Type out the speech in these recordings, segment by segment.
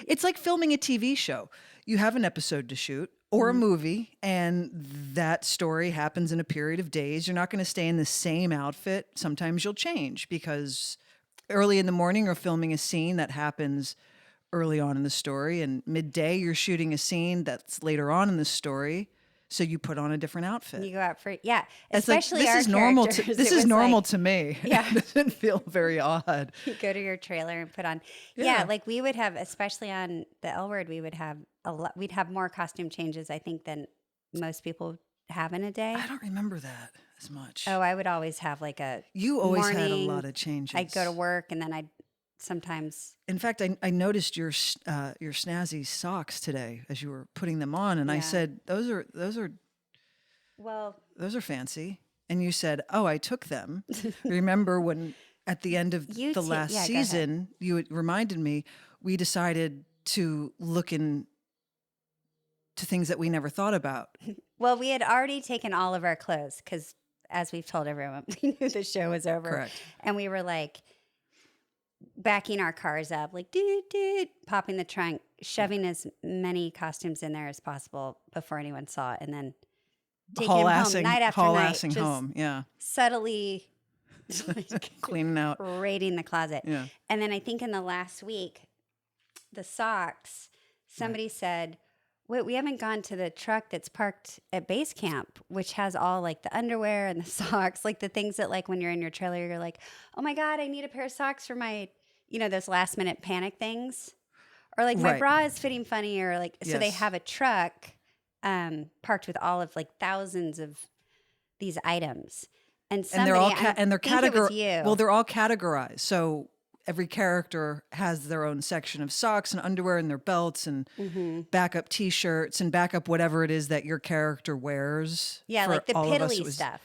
It's like filming a TV show. You have an episode to shoot or a movie, and that story happens in a period of days. You're not going to stay in the same outfit. Sometimes you'll change because early in the morning you're filming a scene that happens early on in the story, and midday you're shooting a scene that's later on in the story. So you put on a different outfit. You go out for it's like, especially this our is normal. This is normal like, to me. Yeah, It doesn't feel very odd. you go to your trailer and put on. Yeah. Like we would have, especially on the L Word, we would have we'd have more costume changes, I think, than most people have in a day. I don't remember that as much. Oh, I would always have like a. You always morning, had a lot of changes. I'd go to work and then I'd sometimes. In fact, I noticed your snazzy socks today as you were putting them on, and I said, "Those are fancy." And you said, "Oh, I took them." Remember when at the end of the last season, you had reminded me we decided to look into things that we never thought about. Well, we had already taken all of our clothes because, as we've told everyone, we knew the show was over. Correct. And we were like backing our cars up, like popping the trunk, shoving as many costumes in there as possible before anyone saw it, and then taking them home night after night, just home, subtly like, cleaning out, raiding the closet. Yeah. And then I think in the last week, the socks, somebody said, "Wait, we haven't gone to the truck that's parked at base camp, which has all like the underwear and the socks, like the things that like when you're in your trailer, you're like, oh my God, I need a pair of socks for my, those last minute panic things. Or like my bra is fitting funny, or like, so they have a truck parked with all of like thousands of these items. And somebody, they're categorized. Well, you. they're all categorized. So every character has their own section of socks and underwear and their belts and backup T-shirts and backup whatever it is that your character wears. Yeah, For like the all of us, piddly stuff.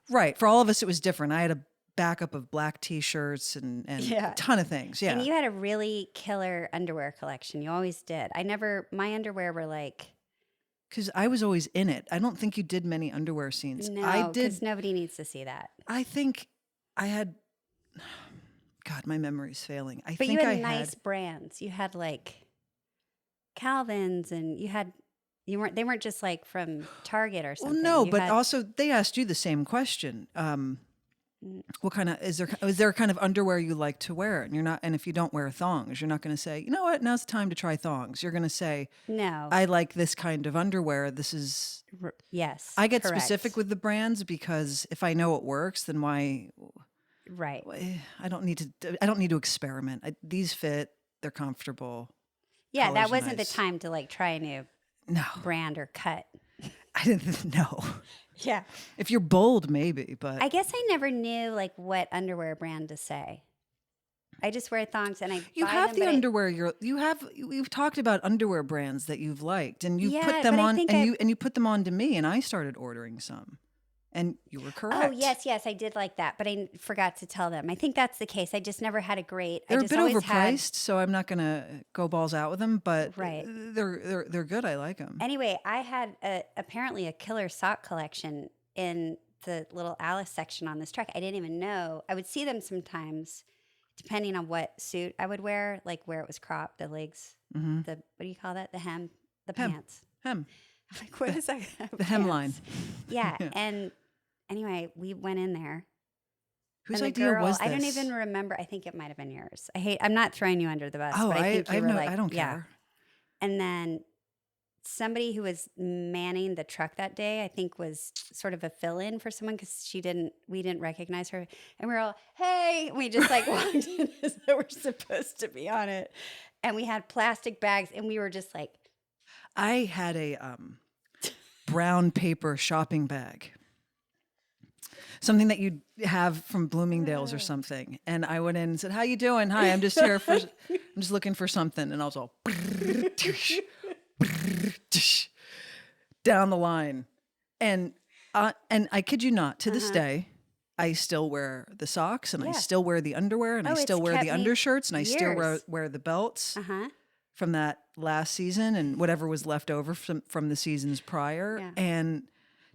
Right. For all of us, it was different. I had a backup of black T-shirts and a ton of things. Yeah. And you had a really killer underwear collection. You always did. My underwear were like... Because I was always in it. I don't think you did many underwear scenes. No, because nobody needs to see that. I think I had... God, my memory's failing. But you had nice brands. You had like Calvin's, and they weren't just like from Target or something. Well, no, also they asked you the same question. What kind of is there kind of underwear you like to wear? And you're not, and if you don't wear thongs, you're not going to say, you know what, now's the time to try thongs. You're going to say, no, I like this kind of underwear. This is yes. I get specific with the brands because if I know it works, then why? Right. I don't need to experiment. These fit. They're comfortable. Yeah, that wasn't nice. The time to like try a new brand or cut. I didn't know. Yeah. If you're bold, maybe, but I guess I never knew like what underwear brand to say. I just wear thongs and you buy have them, the underwear. You've talked about underwear brands that you've liked, and you put them but on, and you put them on to me, and I started ordering some. And you were correct. Oh, yes, I did like that, but I forgot to tell them. I think that's the case. I just never had a great... They're a bit overpriced, so I'm not going to go balls out with them, but right. they're good. I like them. Anyway, I had apparently a killer sock collection in the little Alice section on this truck. I didn't even know. I would see them sometimes, depending on what suit I would wear, like where it was cropped, the legs, what do you call that? The hem, the pants. Hem. I'm like, what is that? The hemline. Yeah, and anyway, we went in there. Whose idea was this? I don't even remember. I think it might have been yours. I'm not throwing you under the bus, but I think you were like, I don't care. And then somebody who was manning the truck that day, I think was sort of a fill-in for someone because we didn't recognize her. And we were all, hey, and we just like walked in as though we're supposed to be on it. And we had plastic bags and we were just like. I had a brown paper shopping bag. Something that you'd have from Bloomingdale's or something. And I went in and said, how you doing? Hi, I'm just here I'm just looking for something. And I was all down the line. And I kid you not, to this day, I still wear the socks and I still wear the underwear and I still wear the undershirts and I still wear the belts from that last season and whatever was left over from the seasons prior. Yeah. And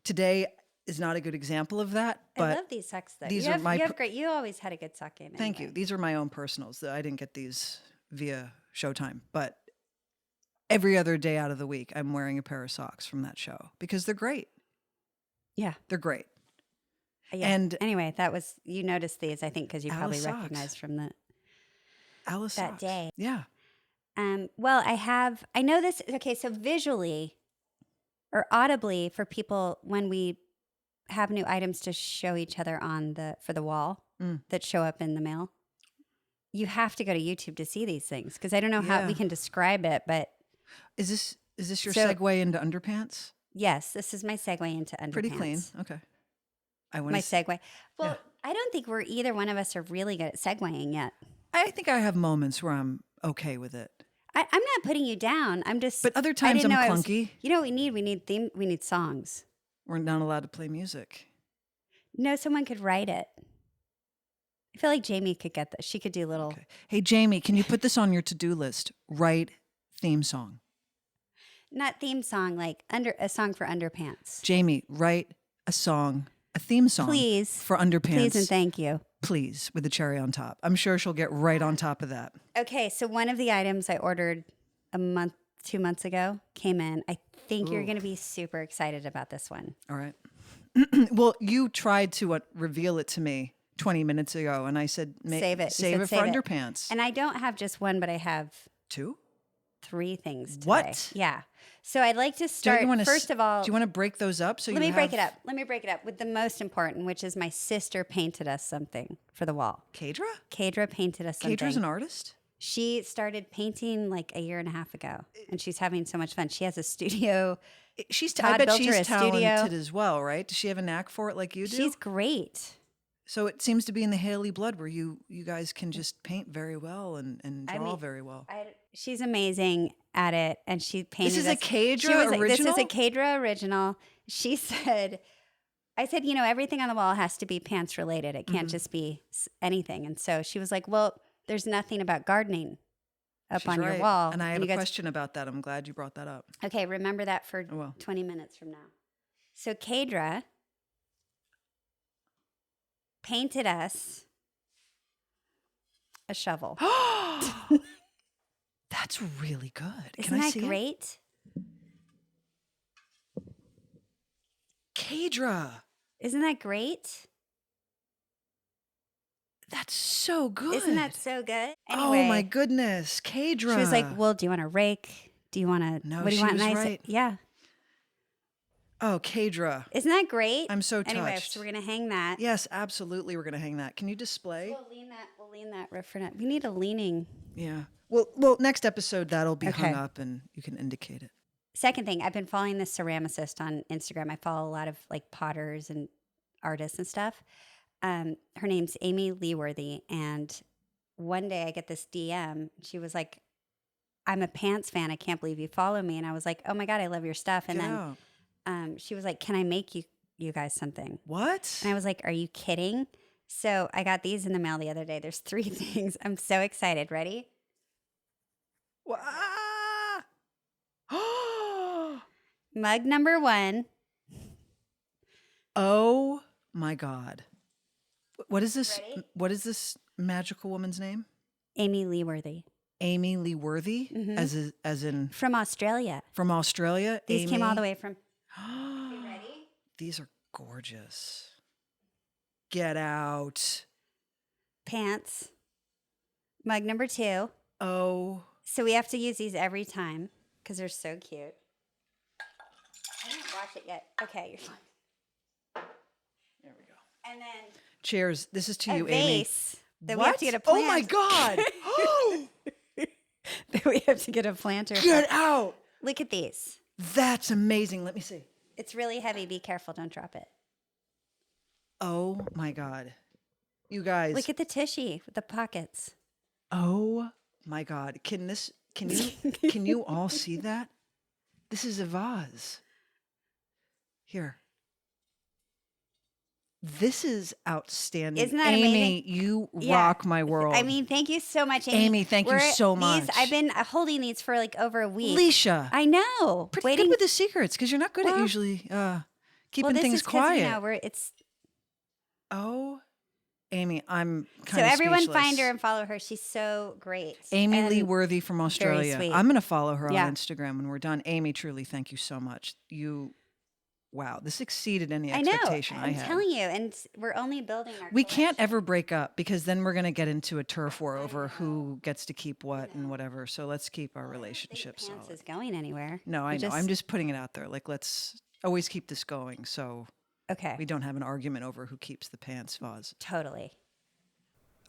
today is not a good example of that. But I love these socks though. These you are have great. You always had a good sock game. Thank you. These are my own personals. I didn't get these via Showtime, but every other day out of the week, I'm wearing a pair of socks from that show because they're great. Yeah. They're great. Yeah. And anyway, you noticed these, I think, because you probably Alice socks. recognized from Alice that socks. day. Yeah. Well, I know this. Okay. So visually or audibly for people, when we have new items to show each other for the wall that show up in the mail, you have to go to YouTube to see these things. Cause I don't know how we can describe it, but. Is this your segue into underpants? Yes. This is my segue into underpants. Pretty clean. Okay. Segue. Well, I don't think either one of us are really good at segueing yet. I think I have moments where I'm okay with it. I'm not putting you down. I'm just. But other times I'm clunky. You know what we need? We need songs. We're not allowed to play music. No, someone could write it. I feel like Jaime could get this. She could do little. Okay. Hey, Jaime, can you put this on your to-do list? Write theme song. Not theme song, like a song for underpants. Jaime, write a theme song. Please. For underpants. Please and thank you. Please, with the cherry on top. I'm sure she'll get right on top of that. Okay, so one of the items I ordered 2 months ago came in. I think you're going to be super excited about this one. All right. Well, you tried to reveal it to me 20 minutes ago, and I said, save it. Save it for underpants. And I don't have just one, but I have 3 things today. What? Yeah. So I'd like to start, first of all. Do you want to break those up? Let me break it up. Let me break it up with the most important, which is my sister painted us something for the wall. Kadra painted us something. Kadra's an artist? She started painting like a year and a half ago, and she's having so much fun. She has a studio. I bet she's talented as well, right? Does she have a knack for it like you do? She's great. So it seems to be in the Hailey blood where you guys can just paint very well and draw very well. She's amazing at it, and she painted. This is a Kadra original? This is a Kadra original. She said, I said, everything on the wall has to be pants related. It can't just be anything. And so she was like, well, there's nothing about gardening up on your wall. And I have a question about that. I'm glad you brought that up. Okay, remember that for 20 minutes from now. So Kadra painted us a shovel. That's really good. Isn't that great? Kadra. Isn't that great? That's so good. Isn't that so good? Anyway, oh my goodness, Kadra. She was like, well, do you want a rake? Do you want to, no, what do you want? Was right. Yeah. Oh, Kadra. Isn't that great? I'm so touched. Anyway, so we're going to hang that. Yes, absolutely. We're going to hang that. Can you display? We'll lean that reference. We need a leaning. Yeah. Well, next episode, that'll be hung up and you can indicate it. Second thing, I've been following this ceramicist on Instagram. I follow a lot of like potters and artists and stuff. Her name's Amy Leeworthy, and one day I get this DM. She was like, I'm a pants fan. I can't believe you follow me. And I was like, oh my God, I love your stuff. And then she was like, can I make you guys something? What? And I was like, are you kidding? So I got these in the mail the other day. There's 3 things. I'm so excited. Ready? Mug number 1. Oh my God. What is this? Ready? What is this magical woman's name? Amy Leeworthy. Amy Leeworthy, as in from Australia. From Australia. These Amy. came all the way from. You ready? These are gorgeous. Get out. Pants. Mug number 2. Oh. So we have to use these every time because they're so cute. I didn't watch it yet. Okay, you're fine. There we go. And then cheers. This is to you, vase Amy. That what? We have to get a plant. Oh my God. That we have to get a planter. Get out. Look at these. That's amazing. Let me see. It's really heavy. Be careful. Don't drop it. Oh my God. You guys. Look at the tushy with the pockets. Oh my God. Can you all see that? This is a vase. Here. This is outstanding. Isn't that Amy, amazing? you rock my world. I mean, thank you so much, Amy. Amy, thank you so much. I've been holding these for like over a week. Leisha. I know. Pretty good with the secrets because you're not good at usually keeping things quiet. It's Oh, Amy, I'm So kind of everyone speechless. find her and follow her. She's so great. Amy and Lee Worthy from Australia. sweet. I'm going to follow her Yeah. on Instagram when we're done. Amy, truly, thank you so much. Wow, this exceeded any expectation I I'm had. telling you, and we're only building our We can't collection. ever break up because then we're going to get into a turf war over who gets to keep what and whatever. So let's keep our relationship Pants solid. is going anywhere. No, I We know. I'm just putting it out there. Like, let's always keep this going so okay. we don't have an argument over who keeps the pants vase. Totally.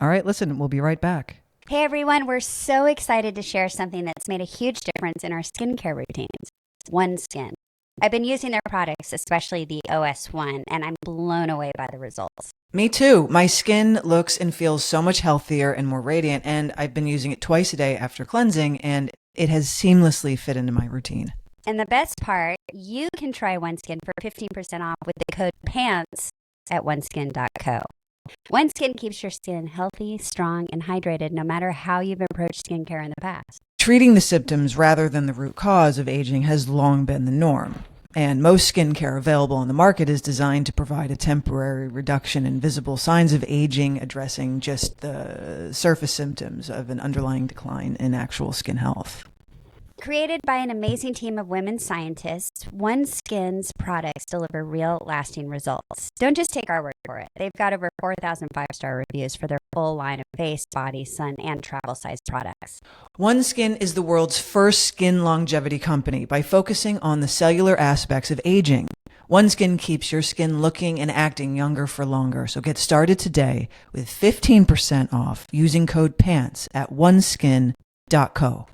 All right, listen, we'll be right back. Hey everyone, we're so excited to share something that's made a huge difference in our skincare routines. OneSkin. I've been using their products, especially the OS1, and I'm blown away by the results. Me too. My skin looks and feels so much healthier and more radiant, and I've been using it twice a day after cleansing, and it has seamlessly fit into my routine. And the best part, you can try OneSkin for 15% off with the code PANTS at oneskin.co. OneSkin keeps your skin healthy, strong, and hydrated no matter how you've approached skincare in the past. Treating the symptoms rather than the root cause of aging has long been the norm. And most skincare available on the market is designed to provide a temporary reduction in visible signs of aging, addressing just the surface symptoms of an underlying decline in actual skin health. Created by an amazing team of women scientists, OneSkin's products deliver real, lasting results. Don't just take our word for it. They've got over 4,000 five-star reviews for their full line of face, body, sun, and travel-sized products. OneSkin is the world's first skin longevity company by focusing on the cellular aspects of aging. OneSkin keeps your skin looking and acting younger for longer. So get started today with 15% off using code PANTS at oneskin.co.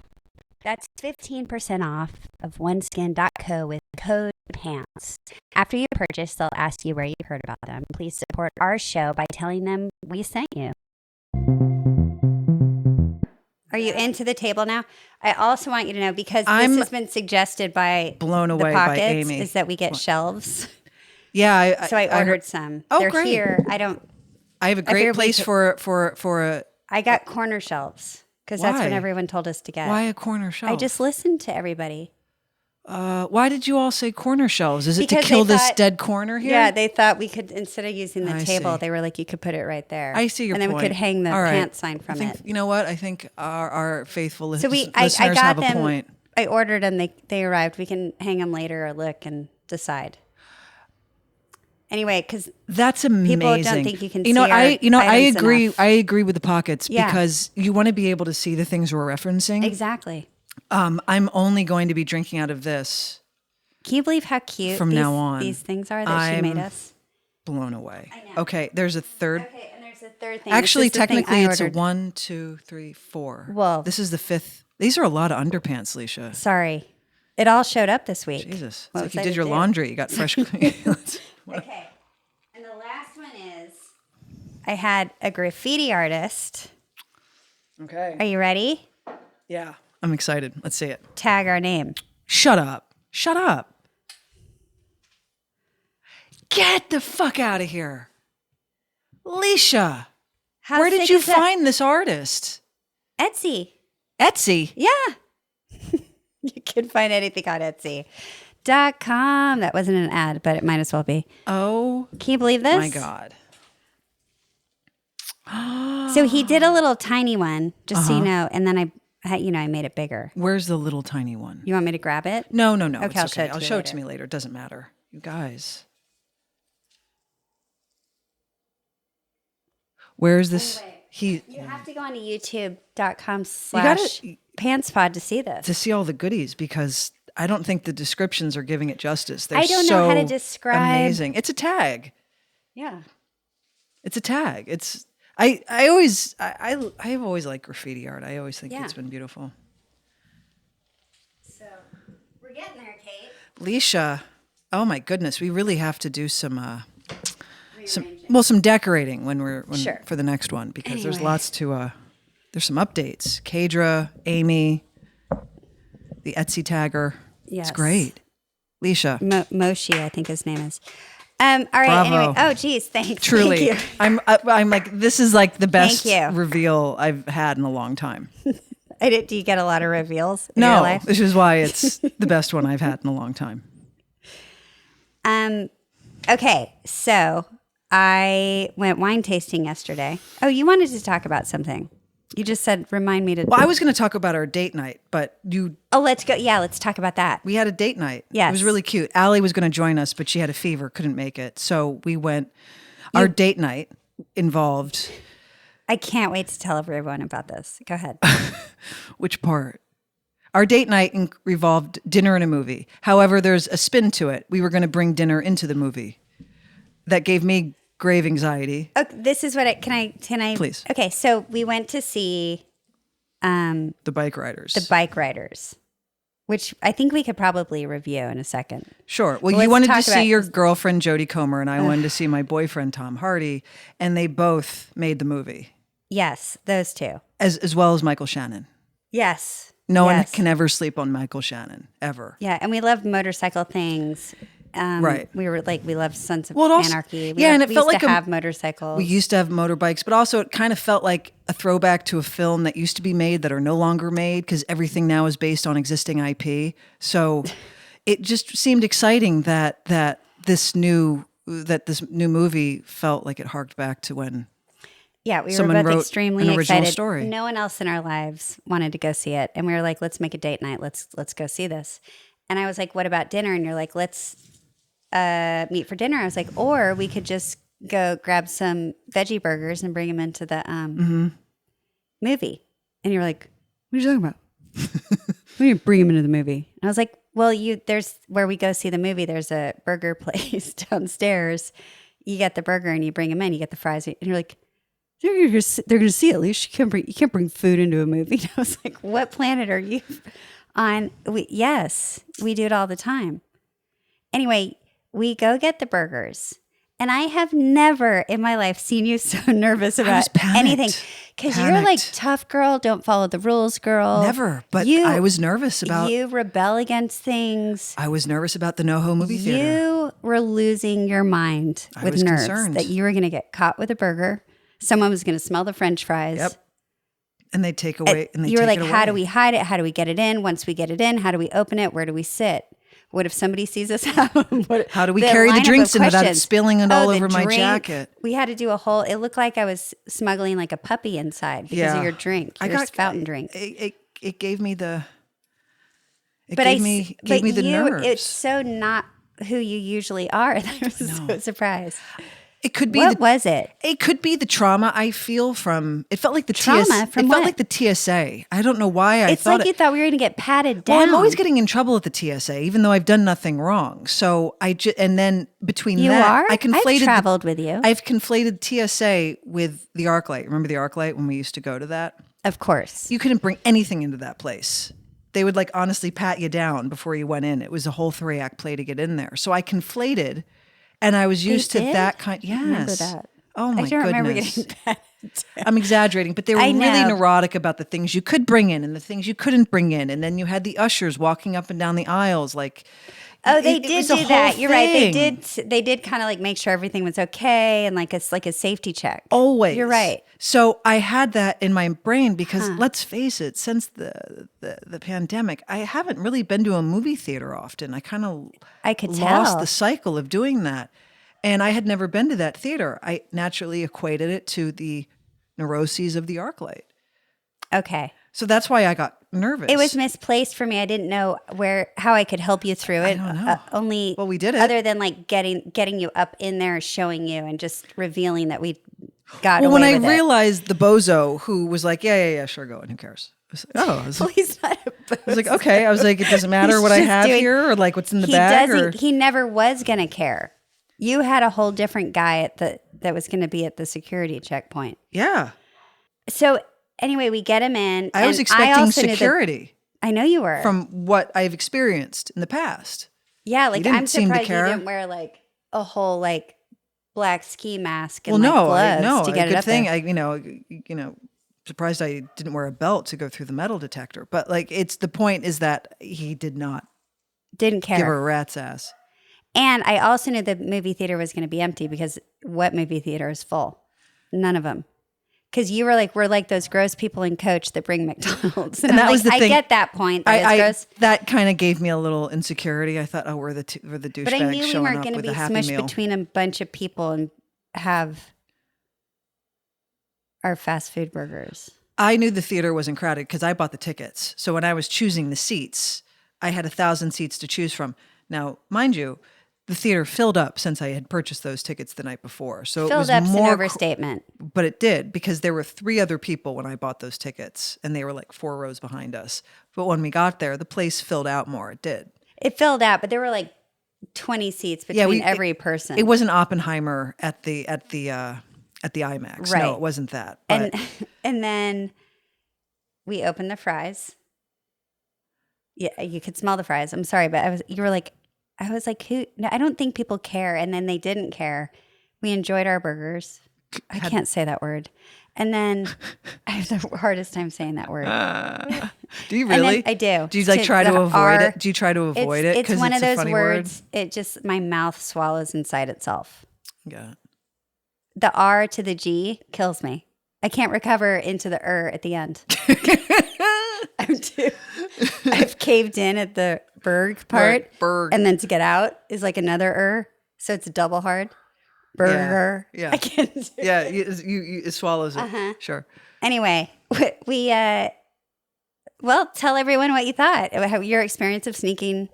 That's 15% off of oneskin.co with code PANTS. After you purchase, they'll ask you where you heard about them. Please support our show by telling them we sent you. Are you into the table now? I also want you to know, because this has been suggested by blown away the Pockets, by Amy. is that we get shelves. Yeah, So I ordered some. Oh, They're great. here. I have a great place for a. I got corner shelves because that's what Why? everyone told us to get. Why a corner shelf? I just listened to everybody. Why did you all say corner shelves? Is it Because to kill they this thought- dead corner here? Yeah, they thought we could, instead of using the I table, see. they were like, you could put it right there. I see your and then point. we could hang the All right. pant sign from I think, it. You know what? I think our faithful So I listeners got have them. a point. I ordered them. They arrived. We can hang them later or look and decide. Anyway, because That's amazing. people don't think you can see I our items agree. enough. I agree with the Pockets Yeah. because you want to be able to see the things we're referencing. Exactly. I'm only going to be drinking out of this. Can you believe how cute From now on, these things are that she made I'm us? Blown away. I know. Okay, there's a third. Okay, and there's a third thing. Actually, This is the thing technically, I it's a ordered. 1, 2, 3, 4. Well- this is the fifth. These are a lot of underpants, Leisha. Sorry. It all showed up this week. Jesus, it's What like was you I did to your do? laundry. You got fresh. Okay. And the last one is, I had a graffiti artist. Okay. Are you ready? Yeah, I'm excited. Let's see it. Tag our name. Shut up. Shut up. Get the fuck out of here. Leisha, How where did sick you is that? find this artist? Etsy. Etsy. Yeah. You can find anything on Etsy.com. That wasn't an ad, but it might as well be. Oh Can you believe this? my God. So he did a little tiny one, just so you Uh-huh. know, and then I made it bigger. Where's the little tiny one? You want me to grab it? No. Okay, It's I'll show it to I'll you show it later. to me later. It doesn't matter. You guys. Where's this? You have to go on to youtube.com/pantspod to see this. To see all the goodies because I don't think the descriptions are giving it justice. They're I don't know how to so describe- Amazing. It's a tag. Yeah. It's a tag. It's I've always liked graffiti art. I always think Yeah. it's been beautiful. So we're getting there, Kate. Leisha, oh my goodness, we really have to do some decorating Sure. for the next one because there's Anyway. lots to there's some updates. Kadra, Amy, the Etsy tagger. Yes. It's great. Leisha, Moshi, I think his name is. All right. Bravo. Anyway. Oh, geez. Thanks. truly, Thank you. I'm like this is like the best Thank you. reveal I've had in a long time. Do you get a lot of reveals in your No, life? this is why it's the best one I've had in a long time. Okay. So I went wine tasting yesterday. Oh, you wanted to talk about something. You just said, remind me to. Well, I was going to talk about our date night, but Oh, let's go. Yeah, let's talk about that. we had a date night. Yes. It was really cute. Allie was going to join us, but she had a fever, couldn't make it. So we went. Our date night involved. I can't wait to tell everyone about this. Go ahead. Which part? Our date night involved dinner and a movie. However, there's a spin to it. We were going to bring dinner into the movie. That gave me grave anxiety. Okay, this is what can I Please. Okay, so we went to see The Bike Riders. The Bike Riders, which I think we could probably review in a second. Sure. Well, Let's you wanted to talk see about- your girlfriend Jodie Comer, and I wanted to see my boyfriend Tom Hardy, and they both made the movie, Yes, those two. as well as Michael Shannon. Yes. No one Yes. can ever sleep on Michael Shannon ever. Yeah, and we love motorcycle things. Right. We loved Sons of Well, it also- Anarchy. yeah, and it we felt used like to a- have motorcycles. We used to have motorbikes, but also it kind of felt like a throwback to a film that used to be made that are no longer made because everything now is based on existing IP. So it just seemed exciting that this new movie felt like it harked back to when. Yeah, we Someone were both wrote extremely an original excited. story. No one else in our lives wanted to go see it, and we were like, "Let's make a date night. Let's go see this." And I was like, "What about dinner?" And you're like, "Let's meet for dinner." I was like, "Or we could just go grab some veggie burgers and bring them into the movie." And you're like, "What are you talking about? We need to bring them into the movie." And I was like, "Well, there's where we go see the movie. There's a burger place downstairs. You get the burger and you bring them in. You get the fries, and you're like." They're going to see it, Leisha. You can't bring food into a movie. And I was like, what planet are you on? Yes, we do it all the time. Anyway, we go get the burgers. And I have never in my life seen you so nervous about anything. Because you're like, tough girl, don't follow the rules, girl. Never. But I was nervous about. You rebel against things. I was nervous about the NoHo movie theater. You were losing your mind with was nerves concerned. that you were going to get caught with a burger. Someone was going to smell the French fries. Yep. And they take away. And they you were take like, it how away. do we hide it? How do we get it in? Once we get it in, how do we open it? Where do we sit? What if somebody sees us? How do we carry the drinks in without it spilling it all over my jacket? We had to do a whole. It looked like I was smuggling like a puppy inside because of your drink. Your fountain drink. It gave me the. It But gave me the nerves. It's so not who you usually are. I was so surprised. It could be. What was it? It could be the trauma I feel from. It felt like the Trauma from It what? felt like the TSA. I don't know why I It's thought like you thought we were going to get patted down. Well, I'm always getting in trouble at the TSA, even though I've done nothing wrong. So and then between You that, are? I conflated. I've traveled with you. I've conflated TSA with the ArcLight. Remember the ArcLight when we used to go to that? Of course. You couldn't bring anything into that place. They would like honestly pat you down before you went in. It was a whole 3-act play to get in there. So I conflated, and I was used to did? that kind. Yes. I remember that. Oh my I don't remember goodness. getting patted down. I'm exaggerating, but they were I really know. neurotic about the things you could bring in and the things you couldn't bring in. And then you had the ushers walking up and down the aisles like. Oh, they it did was a do that. whole You're right. They thing. did. They did kind of like make sure everything was okay and like it's like a safety check. Always. You're right. So I had that in my brain because let's face it, since the pandemic, I haven't really been to a movie theater often. I kind of I could lost tell. the cycle of doing that. And I had never been to that theater. I naturally equated it to the neuroses of the ArcLight. Okay. So that's why I got nervous. It was misplaced for me. I didn't know how I could help you through it. I don't know. Only Well, we did it. Other than like getting you up in there, showing you, and just revealing that we got Well, away when I with it. realized the bozo who was like, yeah, sure, go in. Who cares? I was like, oh, I was Well, like, he's not a I was like, okay. I was like, it doesn't matter what I just have doing- here or like what's in the He bag. Or, doesn't. He never was gonna care. You had a whole different guy that was going to be at the security checkpoint. yeah. So anyway, we get him in. I was and expecting also knew security I know you were. from what I've experienced in the past. Yeah, like didn't I'm seem to surprised you care. didn't wear like a whole like black ski mask and Well, like no, gloves to a get it good up thing. there. Surprised I didn't wear a belt to go through the metal detector. But like, the point is that he did not Didn't give her care. a rat's ass. And I also knew the movie theater was going to be empty because what movie theater is full? None of them. Because you were like, we're like those gross people in Coach that bring McDonald's. And that I'm was like, the thing. I get that point. That is gross. That kind of gave me a little insecurity. I thought, oh, we're the douchebags But I knew we showing weren't up going to with be a Happy smushed Meal. between a bunch of people and have our fast food burgers. I knew the theater wasn't crowded because I bought the tickets. So when I was choosing the seats, I had 1,000 seats to choose from. Now, mind you, the theater filled up since I had purchased those tickets the night before. So it was Filled up's an more overstatement. but it did, because there were 3 other people when I bought those tickets, and they were like 4 rows behind us. But when we got there, the place filled out more. It did. It filled out, but there were like 20 seats between every person. It wasn't Oppenheimer at the IMAX. Right. No, it wasn't that. But And then we opened the fries. Yeah, you could smell the fries. I'm sorry, but I was like, who? No, I don't think people care. And then they didn't care. We enjoyed our burgers. I can't say that word. And then I have the hardest time saying that word. Do you really? I do. Do you like try to avoid it? Do you try to avoid it? It's one of those funny words. It just, my mouth swallows inside itself. Yeah. The R to the G kills me. I can't recover into the at the end. I've caved in at the berg part. Right, berg. And then to get out is like another So it's double hard. Burger. Yeah. I can't do Yeah, it swallows it. Uh-huh. Sure. Anyway, we well, tell everyone what you thought. How your experience of sneaking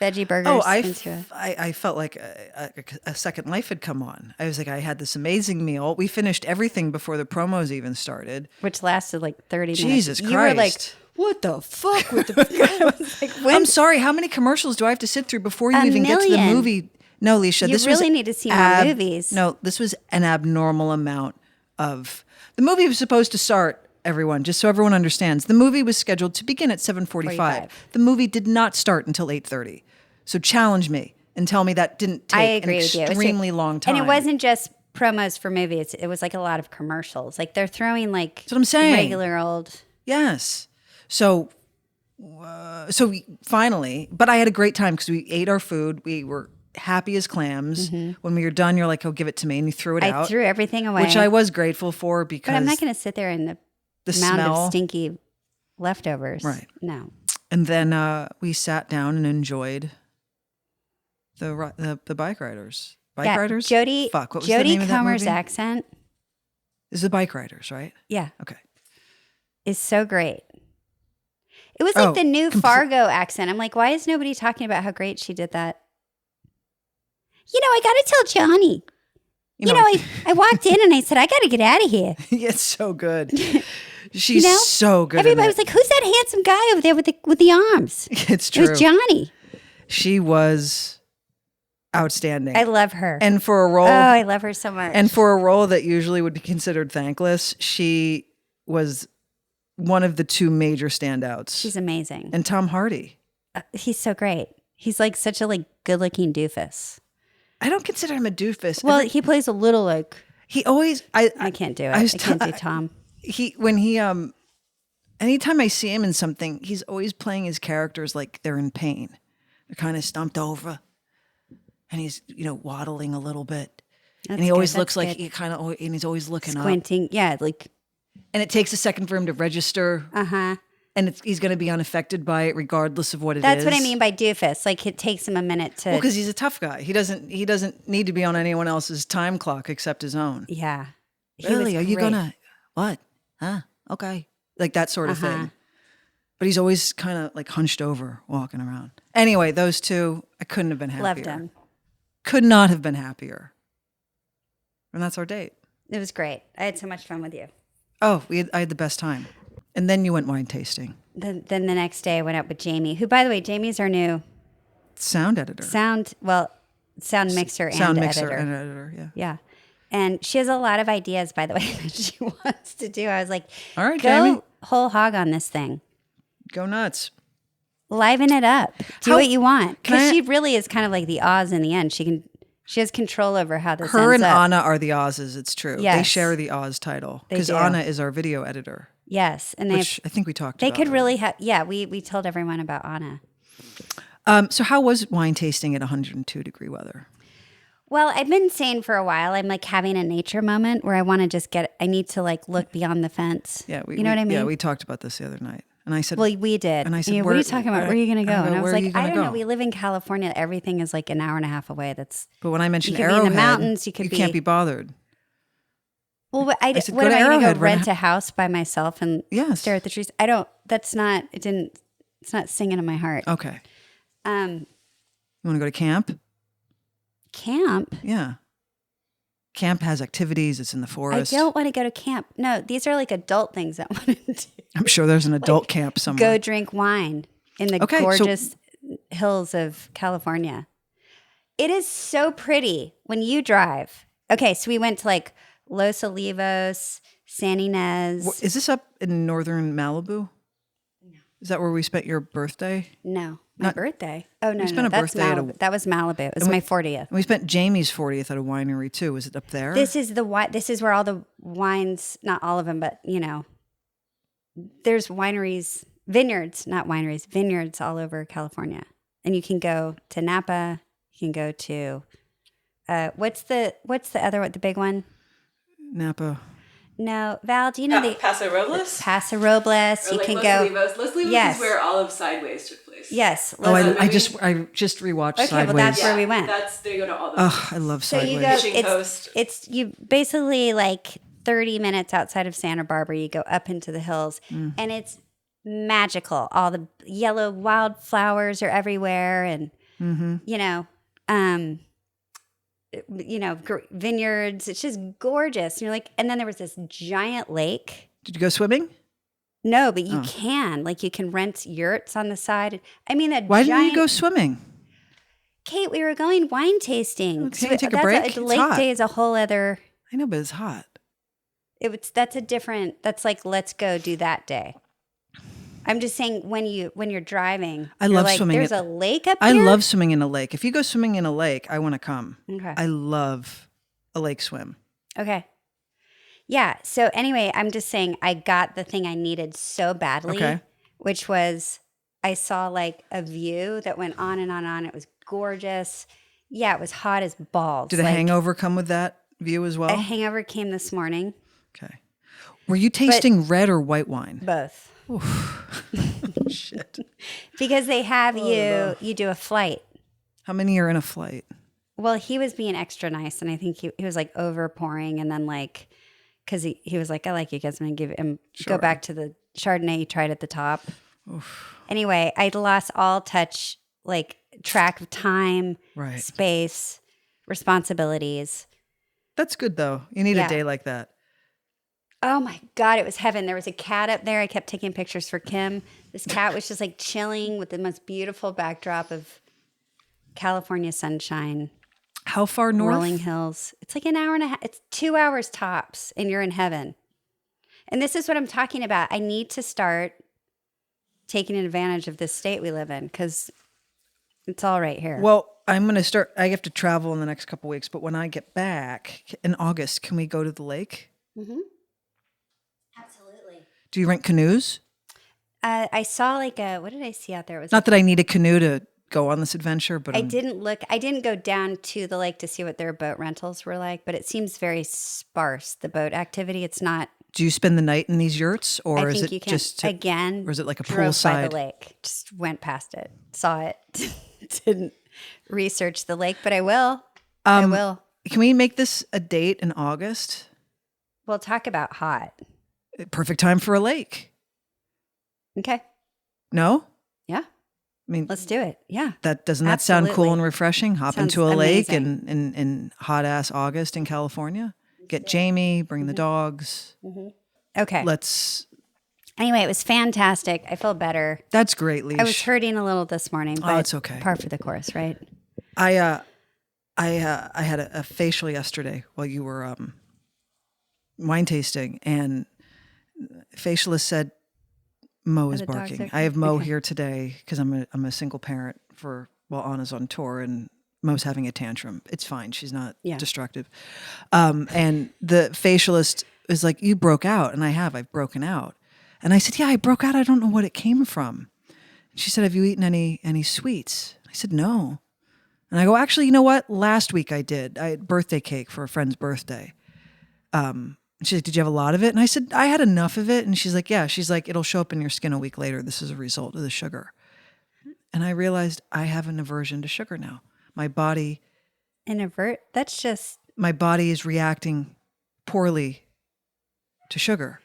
veggie burgers into it. I felt like a second life had come on. I was like, I had this amazing meal. We finished everything before the promos even started. Which lasted like 30 minutes. Jesus Christ. You were like, what the fuck? What the fuck? I was like, I'm sorry, how many commercials do I have to sit through before you even get to the movie? No, Leisha, You this really need to see more movies. No, this was an abnormal amount of... The movie was supposed to start, everyone, just so everyone understands. The movie was scheduled to begin at 7:45. The movie did not start until 8:30. So challenge me and tell me that didn't take an extremely long time. And it wasn't just promos for movies. It was like a lot of commercials. Like they're throwing like That's what I'm saying. regular old... Yes. So we finally, but I had a great time because we ate our food. We were happy as clams. Mm-hmm. When we were done, you're like, "Oh, give it to me," and you threw it out. I threw everything away, which I was grateful for because But I'm not going to sit there in the mound smell of stinky leftovers. Right. No. And then we sat down and enjoyed the bike riders. Bike riders. Jodie. Fuck. What was the name of that Comer's movie? accent. Is the bike riders, right? Yeah. Okay. Is so great. It was like the new Fargo accent. I'm like, why is nobody talking about how great she did that? You know, I got to tell Johnny. You know, I walked in and I said, I got to get out of here. It's so good. She's so good. Everybody was like, who's that handsome guy over there with the arms? It's true. It was Johnny. She was outstanding. I love her. And for a role. Oh, I love her so much. And for a role that usually would be considered thankless, she was one of the 2 major standouts. She's amazing. And Tom Hardy. He's so great. He's like such a good-looking doofus. I don't consider him a doofus. Well, he plays a little like... He always... I can't do it. I can't do Tom. Anytime I see him in something, he's always playing his characters like they're in pain. They're kind of stumped over. And he's, waddling a little bit. And he always looks like and he's always looking squinting. up. Yeah, like... And it takes a second for him to register. Uh-huh. And he's going to be unaffected by it regardless of what it is. That's what I mean by doofus. Like it takes him a minute to... Well, because he's a tough guy. He doesn't need to be on anyone else's time clock except his own. Yeah. Really? Are you going to... What? Huh? Okay. Like that sort of thing. But he's always kind of like hunched over walking around. Anyway, those 2, I couldn't have been happier. Loved him. Could not have been happier. And that's our date. It was great. I had so much fun with you. Oh, I had the best time. And then you went wine tasting. Then the next day I went out with Jaime, who, by the way, Jamie's our new... Sound editor. Sound mixer and editor. Yeah. Yeah. And she has a lot of ideas, by the way, that she wants to do. I was like, all right, go Jaime. whole hog on this thing. Go nuts. Liven it up. Do what you want. Because she really is kind of like the Oz in the end. She has control over how this Her ends and up. Anna are the Oz's, it's true. Yes. They share the Oz title. They Because do. Anna is our video editor. Yes. And which I think we talked about. They could really have... Yeah, we told everyone about Anna. So how was wine tasting at 102-degree weather? Well, I've been saying for a while, I'm like having a nature moment where I want to just I need to like look beyond the fence. Yeah. You know what I mean? Yeah, we talked about this the other night. And I said, Well, we did. And I said, what are you talking about? Where are you going to go? And I was "Where are you like, gonna I don't know. go?" We live in California. Everything is like an hour and a half away. But when I mentioned you could be Arrowhead, in the mountains. You can't be bothered. Well, what I said, what "Go am to I going to Arrowhead, go rent rent a house by myself and Yes. stare at the trees? I don't. That's not. It didn't. It's not singing in my heart. Okay. Um, You want to go to camp? camp. Yeah. Camp has activities. It's in the forest. I don't want to go to camp. No, these are like adult things I want to do. I'm sure there's an adult camp somewhere. Go drink wine in the Okay, so- gorgeous hills of California. It is so pretty when you drive. Okay, so we went to like Los Olivos, San Ynez. Is this up in northern Malibu? No. Is that where we spent your birthday? No, my Not- birthday. Oh no, spent a that's birthday at a- Malibu. That was Malibu. It was And we- my 40th. And we spent Jamie's 40th at a winery too. Is it up there? This is This is where all the wines, not all of them, but there's wineries, vineyards, not wineries, vineyards all over California, and you can go to Napa. You can go to what's the other one, the big one? Napa. No, Val, do you know the Paso Robles? Paso Robles? Or You like can Los go. Olivos. Los Olivos Yes. is where all of Sideways took place. Yes. Oh, Los- I just rewatched Okay, well, Sideways. that's where we went. They go to all the Oh, I love So Sideways. you go. Fishing coast. It's you basically like 30 minutes outside of Santa Barbara. You go up into the hills, Mm. and it's magical. All the yellow wildflowers are everywhere, and Mm-hmm. Vineyards. It's just gorgeous. And you're like, and then there was this giant lake. Did you go swimming? No, but you Oh. can. Like, you can rent yurts on the side. I mean, that Why giant. didn't you go swimming? Kate, we were going wine tasting. Oh, can't you take a break? It's Lake hot. day is a whole other. I know, but it's hot. That's a different. That's like, let's go do that day. I'm just saying when you're driving. I you're love like, swimming There's at- a lake up I here. love swimming in a lake. If you go swimming in a lake, I want to come. Okay. I love a lake swim. Okay. Yeah. So anyway, I'm just saying I got the thing I needed so badly, Okay. which was I saw like a view that went on and on and on. It was gorgeous. Yeah, it was hot as balls. Did a Like, hangover come with that view as well? A hangover came this morning. Okay. Were you tasting red or white wine? Both. Shit. Because they have no. you do a flight. How many are in a flight? Well, he was being extra nice, and I think he was like over pouring, and then like, because he was like, I like you guys, I'm gonna give him Sure. go back to the Chardonnay you tried at the top. Anyway, I lost all track of time, Right. space, responsibilities. That's good though. You need Yeah. a day like that. Oh my God, it was heaven. There was a cat up there. I kept taking pictures for Kim. This cat was just like chilling with the most beautiful backdrop of California sunshine, How far north? rolling hills. It's like an hour and a half. It's 2 hours tops, and you're in heaven. And this is what I'm talking about. I need to start taking advantage of this state we live in because it's all right here. Well, I'm going to start. I have to travel in the next couple weeks, but when I get back in August, can we go to the lake? Mm-hmm. Absolutely. Do you rent canoes? I saw what did I see out there? It was Not that I need a canoe to go on this adventure, but I didn't go down to the lake to see what their boat rentals were like, but it seems very sparse, the boat activity. It's not. do you spend the night in these yurts, or I is think it you can just again. or is it like a drove by poolside? the lake, just went past it, saw it, didn't research the lake, but I will. I will. Can we make this a date in August? We'll talk about hot. Perfect time for a lake. Okay. No? Yeah. I mean, Let's do it. Yeah. that doesn't that sound cool Absolutely. and refreshing? Hop Sounds into a lake amazing. in hot ass August in California. Get Jamie, bring Mm-hmm. the dogs. Okay. Let's. Anyway, it was fantastic. I feel better. That's great, Leisha. I was hurting a little this morning, but it's okay. Par for the course, right? I had a facial yesterday while you were wine tasting, and facialist said Mo is the dogs barking. are- I have Mo okay. here today because I'm a single parent while Anna's on tour, and Mo's having a tantrum. It's fine. She's not Yeah. destructive. And the facialist is like, you broke out. And I've broken out. And I said, yeah, I broke out. I don't know what it came from. She said, have you eaten any sweets? I said, no. And I go, actually, you know what? Last week I did. I had birthday cake for a friend's birthday. She's like, did you have a lot of it? And I said, I had enough of it. And she's like, yeah. She's like, it'll show up in your skin a week later. This is a result of the sugar. And I realized I have an aversion to sugar now. My body That's just. My body is reacting poorly to sugar.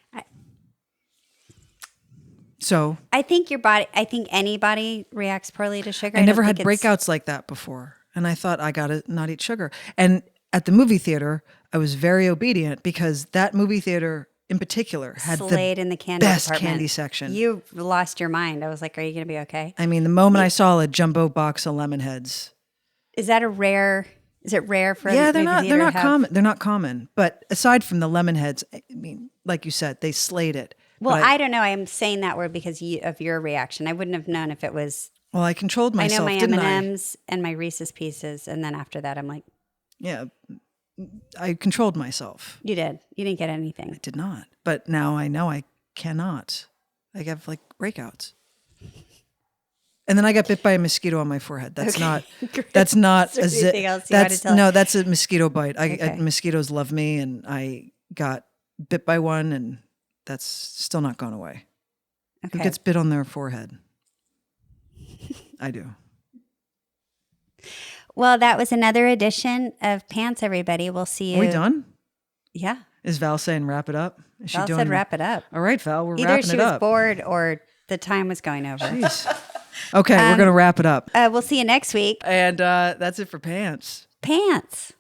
So I think anybody reacts poorly to sugar. I never had breakouts like that before. And I thought I got to not eat sugar. And at the movie theater, I was very obedient because that movie theater in particular had Slayed the in the candy best department. candy section. You lost your mind. I was like, are you going to be okay? I mean, the moment I saw a jumbo box of lemon heads. Is it rare for Yeah, a they're movie not theater to have? common. They're not common. But aside from the lemon heads, I mean, like you said, they slayed it. Well, But I don't know. I'm saying that word because of your reaction. I wouldn't have known if it was. Well, I controlled myself, I know my didn't M&Ms and my Reese's Pieces, and then after that, I'm like, Yeah, I controlled myself. you did. You didn't get anything. I did not. But now I know I cannot. I have like breakouts. And then I got bit by a mosquito on my forehead. That's not. That's not. Is there anything else you want to tell? No. That's a mosquito bite. Okay. Mosquitoes love me, and I got bit by one, and that's still not gone away. Who Okay. gets bit on their forehead? I do. Well, that was another edition of Pants, everybody. We'll see you. Are we done? Yeah. Is Val saying wrap it up? Is Val said wrap it up. All right, Val, we're Either wrapping she it was up. bored or the time was going over. Jeez. Okay, we're going to wrap it up. We'll see you next week. And that's it for Pants. Pants.